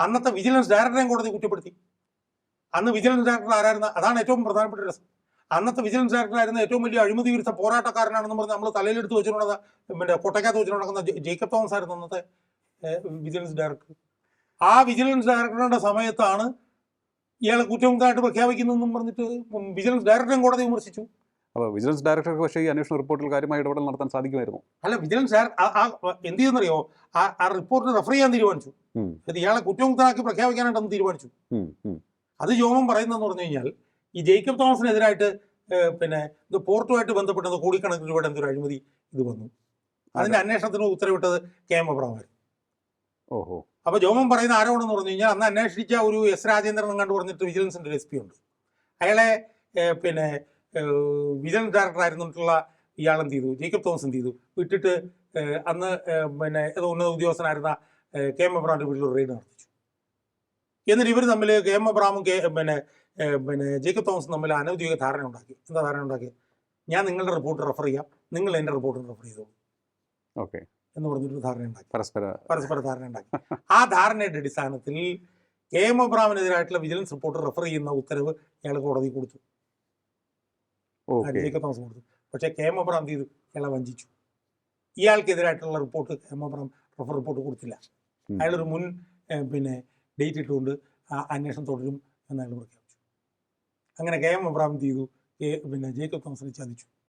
അന്നത്തെ വിജിലൻസ് ഡയറക്ടറെയും കോടതി കുറ്റപ്പെടുത്തി. അന്ന് വിജിലൻസ് ഡയറക്ടർ ആരായിരുന്ന, അതാണ് ഏറ്റവും പ്രധാനപ്പെട്ട രസം. അന്നത്തെ വിജിലൻസ് ഡയറക്ടറായിരുന്ന ഏറ്റവും വലിയ അഴിമതി വിരുദ്ധ പോരാട്ടക്കാരനാണെന്ന് പറഞ്ഞ് നമ്മൾ തലയിലെടുത്ത് വെച്ചിട്ടുള്ളത് കൊട്ടയ്ക്കകത്ത് വെച്ചിട്ട് നടക്കുന്ന ജേക്കബ് തോമസ് ആയിരുന്നു അന്നത്തെ വിജിലൻസ് ഡയറക്ടർ. ആ വിജിലൻസ് ഡയറക്ടറുടെ സമയത്താണ് ഇയാളെ കുറ്റമുക്തമായിട്ട് പ്രഖ്യാപിക്കുന്നതെന്നും പറഞ്ഞിട്ട് വിജിലൻസ് ഡയറക്ടറും കോടതി വിമർശിച്ചു. അപ്പോൾ വിജിലൻസ് ഡയറക്ടർക്ക് പക്ഷേ ഈ അന്വേഷണ റിപ്പോർട്ടിൽ കാര്യമായ ഇടപെടൽ നടത്താൻ സാധിക്കുമായിരുന്നു. അല്ല, വിജിലൻസ് എന്ത് ചെയ്യുന്നറിയോ, ആ റിപ്പോർട്ട് റെഫർ ചെയ്യാൻ തീരുമാനിച്ചു. ഇയാളെ കുറ്റമുക്തനാക്കി പ്രഖ്യാപിക്കാനായിട്ടൊന്ന് തീരുമാനിച്ചു. അത് ജോമൻ പറയുന്നതെന്ന് പറഞ്ഞു കഴിഞ്ഞാൽ ഈ ജേക്കബ് തോമസിനെതിരായിട്ട് ഇത് പോർട്ടുമായിട്ട് ബന്ധപ്പെട്ടത് കോടിക്കണക്കിന് രൂപയുടെ എന്തൊരു അഴിമതി ഇത് വന്നു. അതിന്റെ അന്വേഷണത്തിന് ഉത്തരവിട്ടത് KM എബ്രഹാമായിരുന്നു. ഓഹോ. അപ്പോൾ ജോമൻ പറയുന്ന ആരോടെന്ന് പറഞ്ഞു കഴിഞ്ഞാൽ അന്ന് അന്വേഷിച്ച ഒരു S രാജേന്ദ്രൻ കണ്ടു പറഞ്ഞിട്ട് വിജിലൻസിന്റെ ഒരു SP ഉണ്ട്. അയാളെ വിജിലൻസ് ഡയറക്ടർ ആയിരുന്നിട്ടുള്ള ഇയാൾ എന്ത് ചെയ്തു, ജേക്കബ് തോമസ് എന്ത് ചെയ്തു, വിട്ടിട്ട് അന്ന് ഏതോ ഉന്നത ഉദ്യോഗസ്ഥനായിരുന്ന KM എബ്രഹാമിന്റെ വീട്ടിൽ റെയ്ഡ് നടത്തിച്ചു. എന്നിട്ട് ഇവർ തമ്മിൽ KM എബ്രഹാമും ജേക്കബ് തോമസും തമ്മിൽ അനൗദ്യോഗിക ധാരണ ഉണ്ടാക്കി. എന്താ ധാരണ ഉണ്ടാക്കി? ഞാൻ നിങ്ങളുടെ റിപ്പോർട്ട് റെഫർ ചെയ്യാം, നിങ്ങൾ എൻ്റെ റിപ്പോർട്ട് റെഫർ ചെയ്തോളൂ ഓക്കെ എന്ന് പറഞ്ഞിട്ട് ധാരണ ഉണ്ടാക്കി. പരസ്പര ധാരണ ഉണ്ടാക്കി. ആ ധാരണയുടെ അടിസ്ഥാനത്തിൽ KM എബ്രഹാമിനെതിരായിട്ടുള്ള വിജിലൻസ് റിപ്പോർട്ട് റെഫർ ചെയ്യുന്ന ഉത്തരവ് ഇയാൾ കോടതി കൊടുത്തു, ജേക്കബ് തോമസ് കൊടുത്തു. പക്ഷേ KM എബ്രഹാം ചെയ്തു, ഇയാളെ വഞ്ചിച്ചു. ഇയാൾക്കെതിരായിട്ടുള്ള report KM Abraham refer report കൊടുത്തില്ല. അയാളൊരു മുൻ ഡേറ്റ് ഇട്ടുകൊണ്ട് അന്വേഷണം തുടരും എന്ന് അയാൾ പ്രഖ്യാപിച്ചു. അങ്ങനെ KM എബ്രഹാം ചെയ്തു, ജേക്കബ് തോമസിനെ ചതിച്ചു.